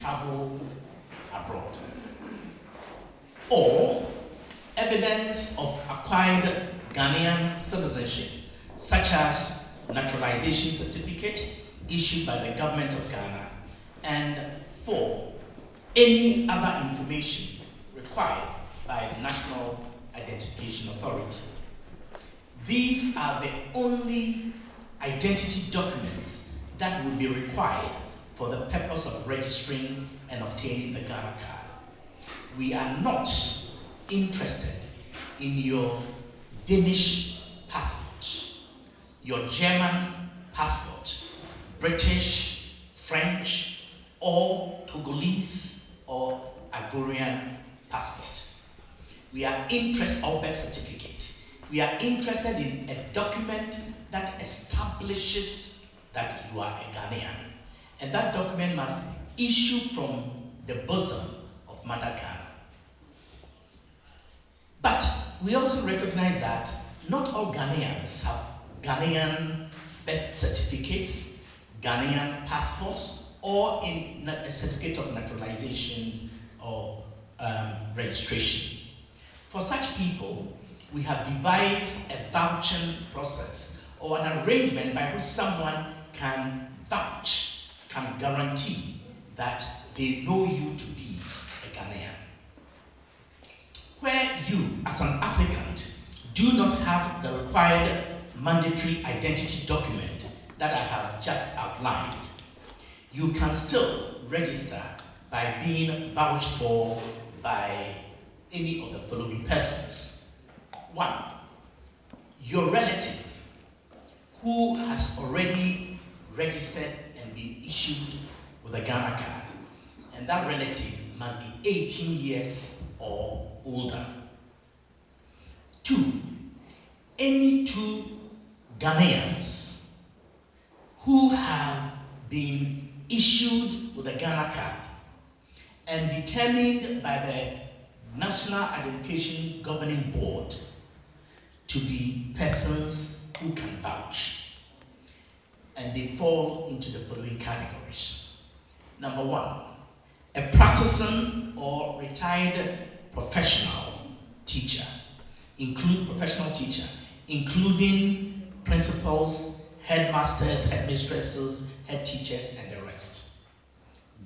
travel abroad, or evidence of acquired Ghanaian citizenship, such as naturalization certificate issued by the government of Ghana, and 4, any other information required by the National Identification Authority. These are the only identity documents that will be required for the purpose of registering and obtaining the Ghana card. We are not interested in your Danish passport, your German passport, British, French, or Togolese or Ivorian passport. We are interested, or birth certificate. We are interested in a document that establishes that you are a Ghanaian. And that document must issue from the bosom of Mother Ghana. But we also recognize that not all Ghanaians have Ghanaian birth certificates, Ghanaian passports, or in a certificate of naturalization or registration. For such people, we have devised a vouching process or an arrangement by which someone can vouch, can guarantee that they know you to be a Ghanaian. Where you, as an applicant, do not have the required mandatory identity document that I have just outlined, you can still register by being vouched for by any of the following persons. 1, your relative who has already registered and been issued with a Ghana card, and that relative must be 18 years or older. 2, any 2 Ghanaians who have been issued with a Ghana card and determined by the National Identification Governing Board to be persons who can vouch. And they fall into the following categories. Number 1, a practicing or retired professional teacher, including principals, headmasters, headmistresses, head teachers, and the rest.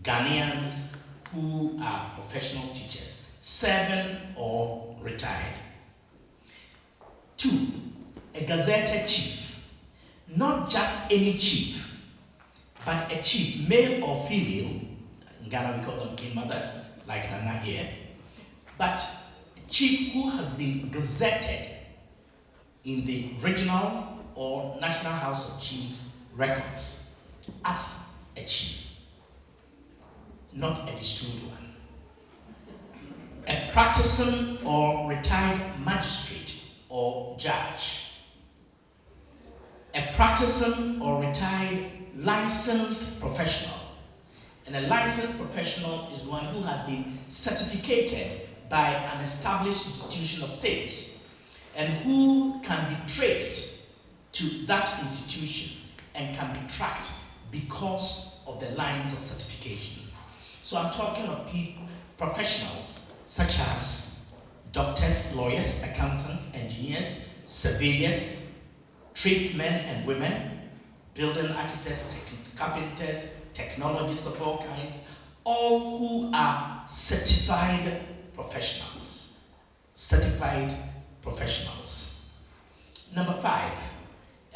Ghanaians who are professional teachers, 7 or retired. 2, a gazetted chief, not just any chief, but a chief, male or female. In Ghana we call them king mothers, like Nana here, but a chief who has been gazetted in the regional or National House of Chiefs records as a chief, not a distilled one. A practicing or retired magistrate or judge. A practicing or retired licensed professional. And a licensed professional is one who has been certificated by an established institution of state and who can be traced to that institution and can be tracked because of the lines of certification. So I'm talking of professionals such as doctors, lawyers, accountants, engineers, surveyors, tradesmen and women, building architects, carpenters, technologists of all kinds, all who are certified professionals. Certified professionals. Number 5,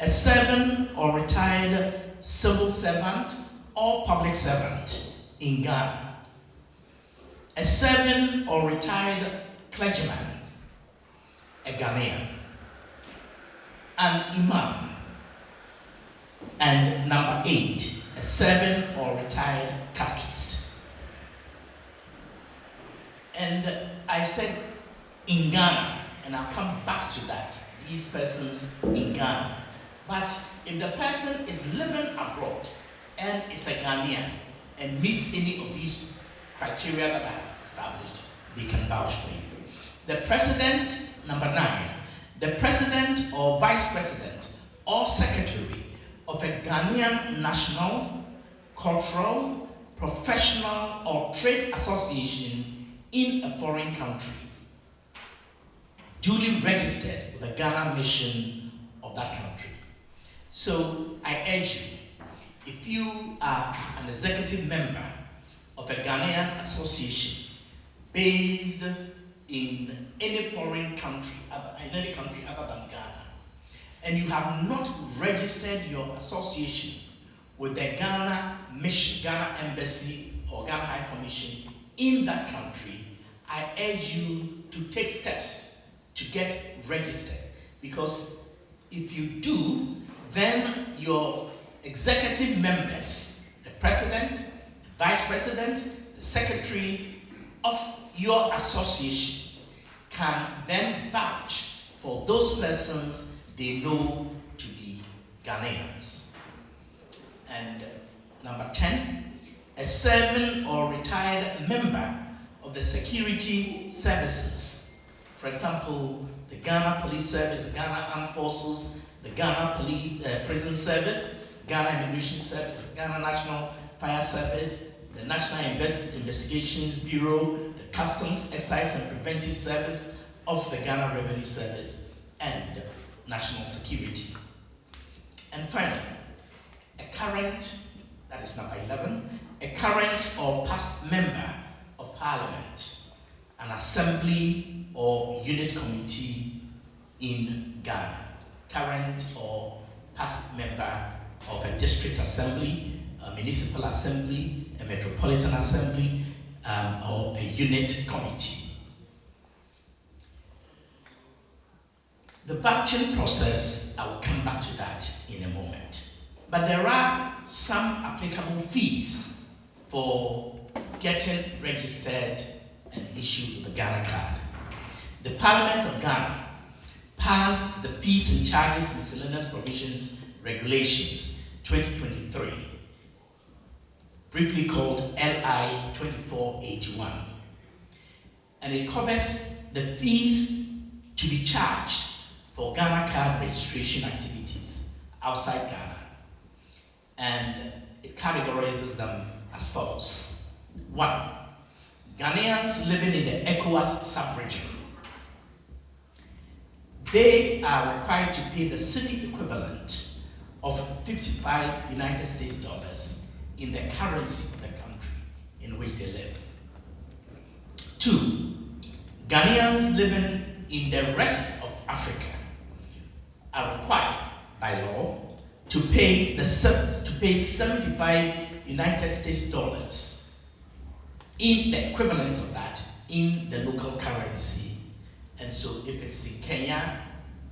a servant or retired civil servant or public servant in Ghana. A servant or retired clergyman, a Ghanaian. An imam. And number 8, a servant or retired catechist. And I said in Ghana, and I'll come back to that, these persons in Ghana. But if the person is living abroad and is a Ghanaian and meets any of these criteria that I have established, they can vouch for you. The president, number 9, the president or vice president or secretary of a Ghanaian national, cultural, professional or trade association in a foreign country, duly registered with the Ghana mission of that country. So I urge you, if you are an executive member of a Ghanaian association based in any foreign country, in any country other than Ghana, and you have not registered your association with the Ghana mission, Ghana Embassy or Ghana High Commission in that country, I urge you to take steps to get registered. Because if you do, then your executive members, the president, the vice president, the secretary of your association can then vouch for those persons they know to be Ghanaians. And number 10, a serving or retired member of the security services. For example, the Ghana Police Service, the Ghana Armed Forces, the Ghana Police Prison Service, Ghana Immigration Service, the Ghana National Fire Service, the National Investigations Bureau, the Customs, Excise and Preventive Service of the Ghana Revenue Service, and National Security. And finally, a current, that is number 11, a current or past member of Parliament, an assembly or unit committee in Ghana. Current or past member of a district assembly, a municipal assembly, a metropolitan assembly, or a unit committee. The vouching process, I will come back to that in a moment. But there are some applicable fees for getting registered and issued the Ghana card. The Parliament of Ghana passed the Fees and Charges Miscellaneous Provisions Regulations 2023, briefly called LI 2481. And it covers the fees to be charged for Ghana card registration activities outside Ghana. And it categorizes them as follows. 1. Ghanaians living in the ECOWAS sub-region. They are required to pay the cedi equivalent of 55 United States dollars in the currency of the country in which they live. 2. Ghanaians living in the rest of Africa are required by law to pay 75 United States dollars in the equivalent of that in the local currency. And so if it's in Kenya,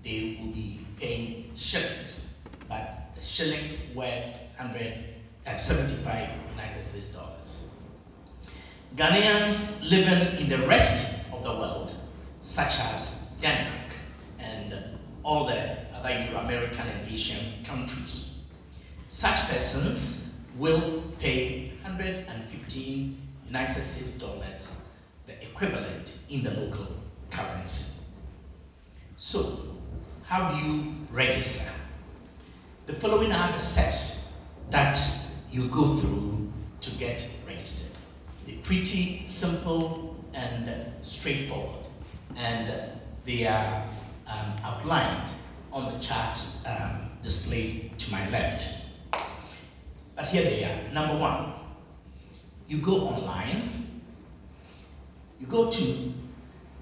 they will be paying shillings, but the shillings worth 175 United States dollars. Ghanaians living in the rest of the world, such as Denmark and all the other Euro-American and Asian countries, such persons will pay 115 United States dollars, the equivalent in the local currency. So, how do you register? The following are the steps that you go through to get registered. They're pretty simple and straightforward, and they are outlined on the chart displayed to my left. But here they are. Number 1, you go online, you go to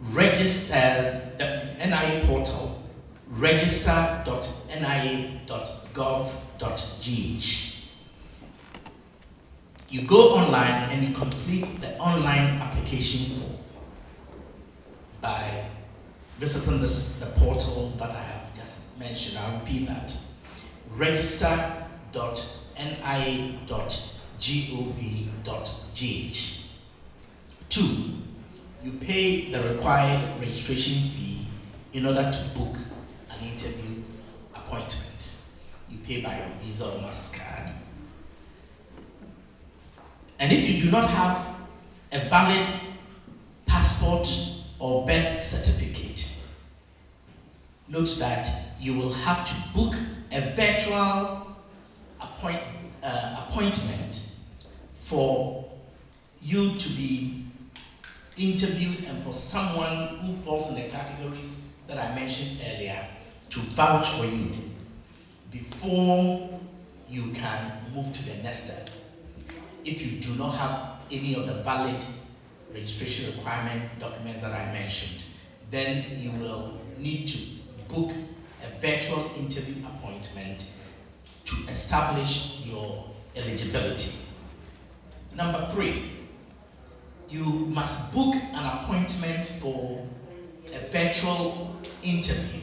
register the NIA portal, register.nia.gov.gh. You go online and you complete the online application form by visiting the portal that I have just mentioned. I'll repeat that. register.nia.gov.gh. 2. You pay the required registration fee in order to book an interview appointment. You pay by your Visa or MasterCard. And if you do not have a valid passport or birth certificate, note that you will have to book a virtual appointment for you to be interviewed and for someone who falls in the categories that I mentioned earlier to vouch for you before you can move to the next step. If you do not have any of the valid registration requirement documents that I mentioned, then you will need to book a virtual interview appointment to establish your eligibility. Number 3, you must book an appointment for a virtual interview.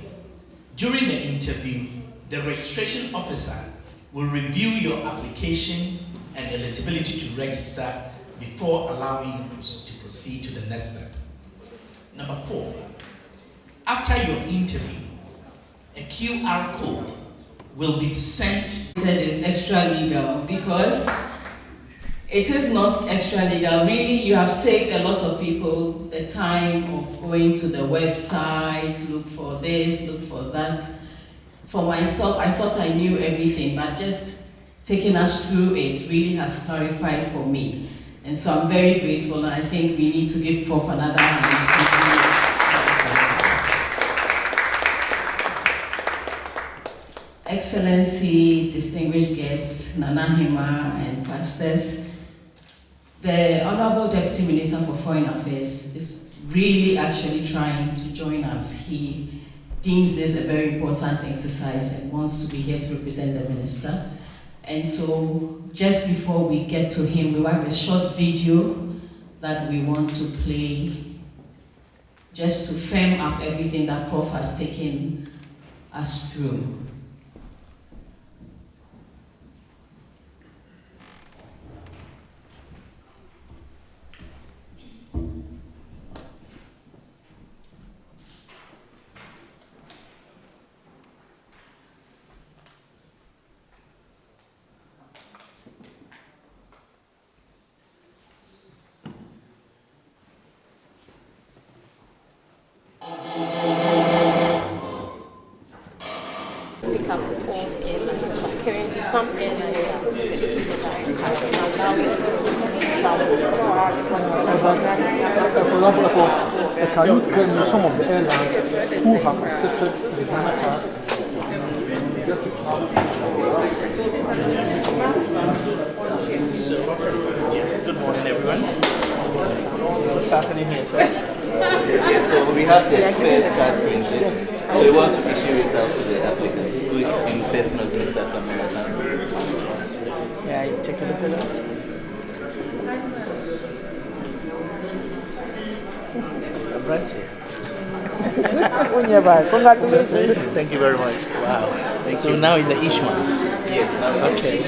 During the interview, the registration officer will review your application and eligibility to register before allowing you to proceed to the next step. Number 4, after your interview, a QR code will be sent. Said it's extra legal because it is not extra legal. Really, you have saved a lot of people the time of going to the website, look for this, look for that. For myself, I thought I knew everything, but just taking us through it really has clarified for me. And so I'm very grateful, and I think we need to give Prof another hand. Excellency, distinguished guests, Nana Hima and pastors, the Honorable Deputy Minister for Foreign Affairs is really actually trying to join us. He deems this a very important exercise and wants to be here to represent the Minister. And so just before we get to him, we have a short video that we want to play just to firm up everything that Prof has taken us through. Can you tell me some of the airlines who have accepted the Ghana card? Good morning, everyone. What's happening here, sir? Yeah, so we have the first card printed. So we want to issue it out to the applicant who is in person of Mr. Samuel. Yeah, take a look at that. Right here. Congratulations. Thank you very much. Wow. Thank you. Now in the issuance. Yes, now Okay. It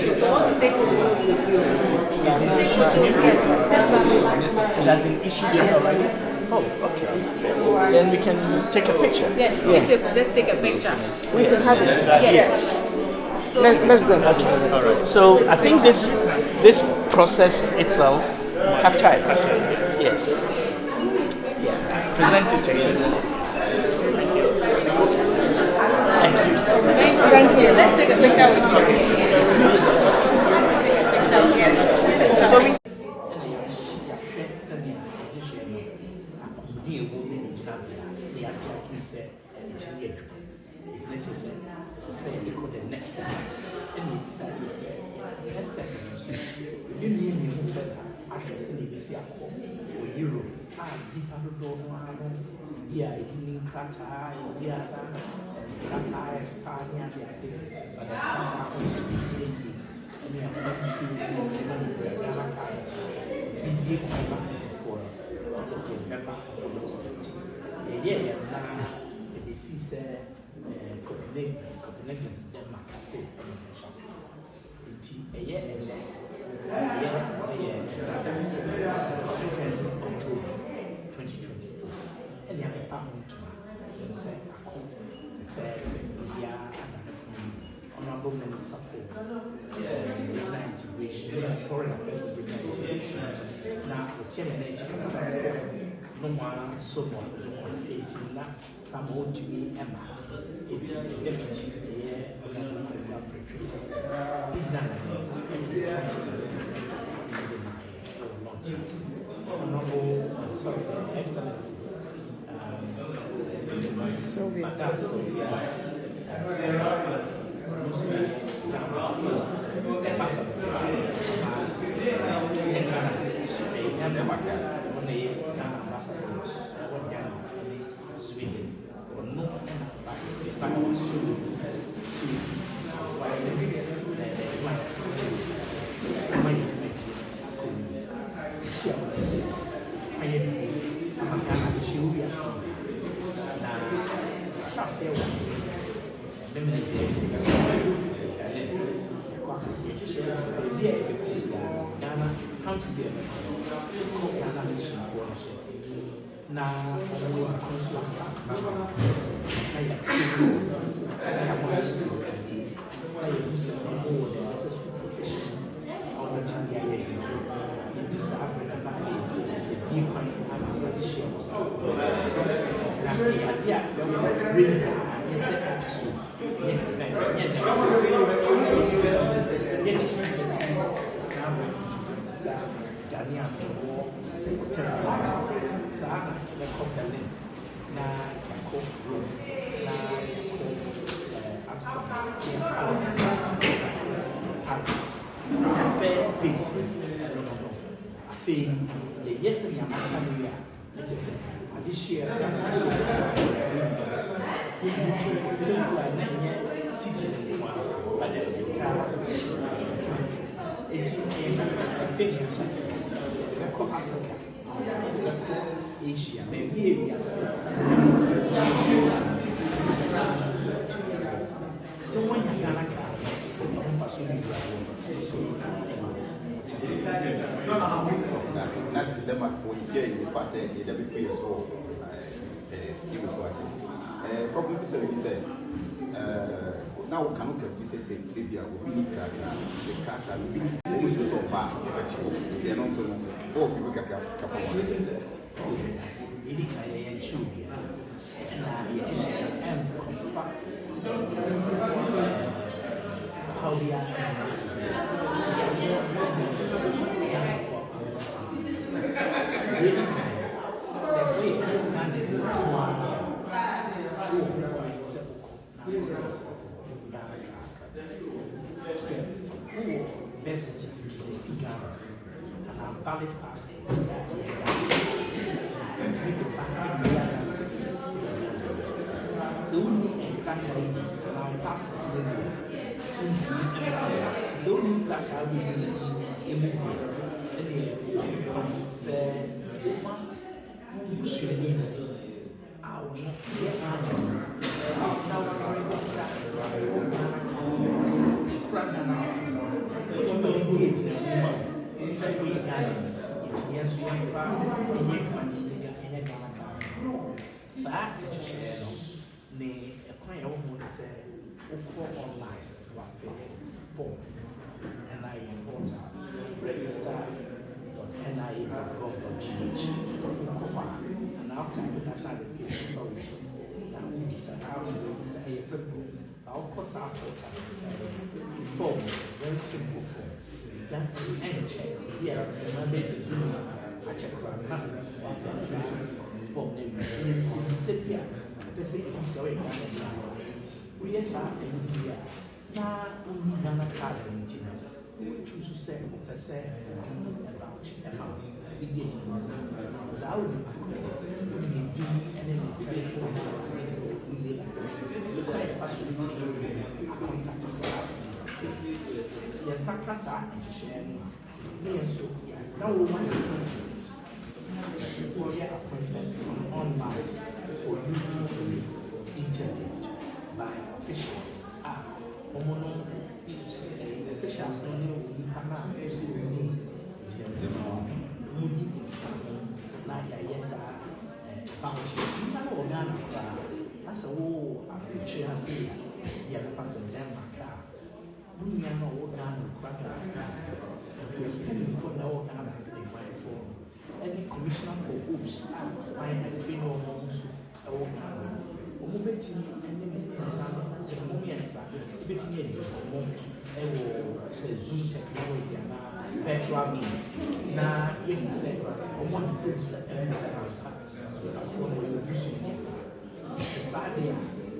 has been issued already? Oh, okay. Then we can take a picture. Yes, let's take a picture. We can have it. Yes. Let's go. Okay. All right. So I think this process itself captured it. Yes. Yeah. Present it to you. Thank you. Thank you. Let's take a picture with you. Take a picture. Yes. So we. Honorable Minister for Integration, Foreign Affairs and Integration. Now, the chairman no one so one 18 some old to be Emma, 18 deputy here, producer. Honorable Excellency, Sylvia. Madam Sylvia, GHANAIANS Sana the companies na ko na Amsterdam first base I think the yes and Yamaka it is a this year city but the entire Africa, Asia, maybe areas. So when you can that's the lemma for you pass it the before so problem is said now can look at this say maybe I will be the crack and be so bad they are not so oh people can how we are birth certificate in Ghana and a valid passport so only a country and passport so only that I will be say I will not get register.nia.gov.gh and outside the National Education Authority. Now we decide how to register a simple. Of course, our form, very simple form. That and check. Yeah, some basic. I check around form name. Sepia. They say I'm sorry. We are India. Now only Ghana card in China. We choose to say about China. We did. So I would do any telephone. Yes, Sakasa and sharing. So now we want appointment online for you to be interviewed by officials. Officials as a whole, I'm sure I see the other parts of Denmark. We are not working for no phone. Any commissioner for oops, I train all those who are working. Just a moment, it's a bit near the moment. I will say Zoom technology and virtual means. Now, you say, I want to say, the side here,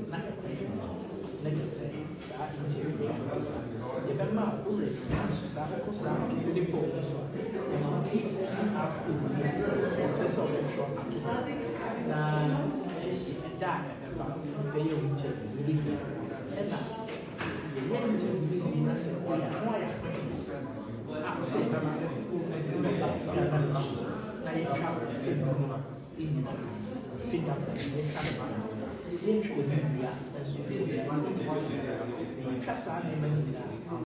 not a question. Let us say, that interior. The Bema already stands to Sabbath, really focus on the sense of the shop. Now, that they will take really good. And now, the young children will say, why I'm saying, I travel to save in pick up the intro with the trust